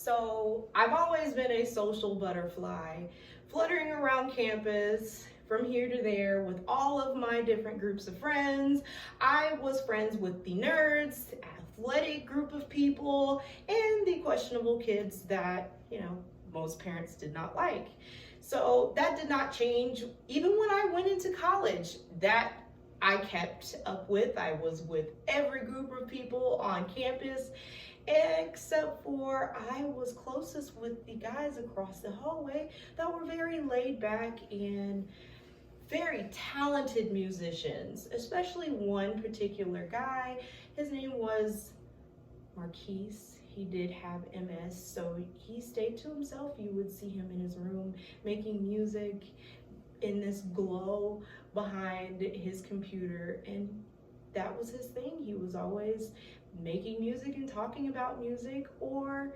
So I've always been a social butterfly, fluttering around campus from here to there with all of my different groups of friends. I was friends with the nerds, athletic group of people, and the questionable kids that, most parents did not like. So that did not change even when I went into college. That I kept up with. I was with every group of people on campus, except for I was closest with the guys across the hallway that were very laid back and very talented musicians, especially one particular guy. His name was Marquise. He did have MS, so he stayed to himself. You would see him in his room making music in this glow behind his computer, and that was his thing. He was always making music and talking about music, or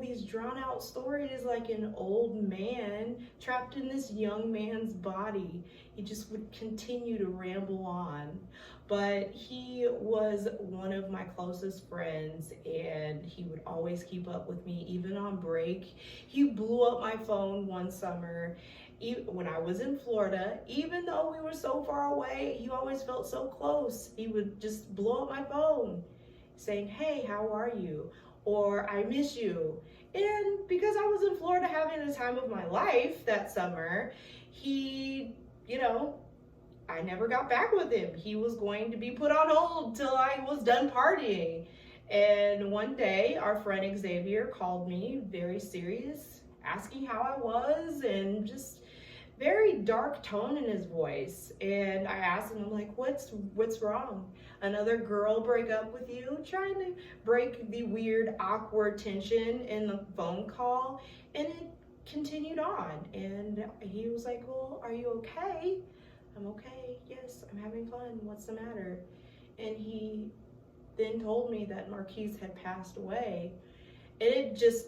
these drawn out stories like an old man trapped in this young man's body. He just would continue to ramble on. But he was one of my closest friends, and he would always keep up with me even on break. He blew up my phone one summer when I was in Florida. Even though we were so far away, he always felt so close. He would just blow up my phone saying, "Hey, how are you?" Or "I miss you." And because I was in Florida having the time of my life that summer, he, I never got back with him. He was going to be put on hold till I was done partying. And one day, our friend Xavier called me, very serious, asking how I was, and just very dark tone in his voice. And I asked him, I'm like, what's wrong? Another girl break up with you? Trying to break the weird, awkward tension in the phone call. And it continued on. And he was like, well, are you okay? I'm okay. Yes, I'm having fun. What's the matter? And he then told me that Marquise had passed away. And it just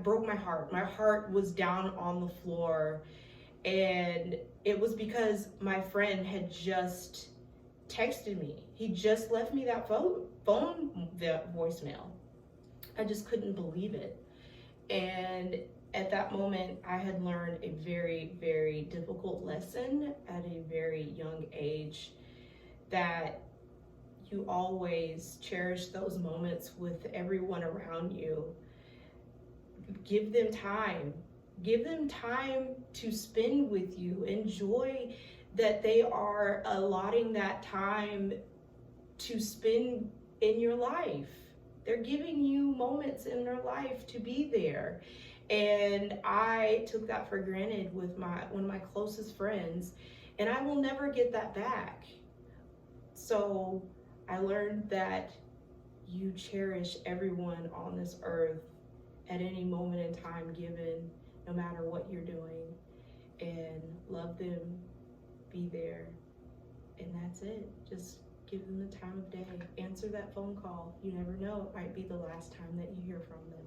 broke my heart. My heart was down on the floor. And it was because my friend had just texted me. He just left me that phone voicemail. I just couldn't believe it. And at that moment, I had learned a very, very difficult lesson at a very young age, that you always cherish those moments with everyone around you. Give them time. Give them time to spend with you. Enjoy that they are allotting that time to spend in your life. They're giving you moments in their life to be there. And I took that for granted with one of my closest friends, and I will never get that back. So I learned that you cherish everyone on this earth at any moment in time given, no matter what you're doing, and love them, be there, and that's it. Just give them the time of day. Answer that phone call. You never know, it might be the last time that you hear from them.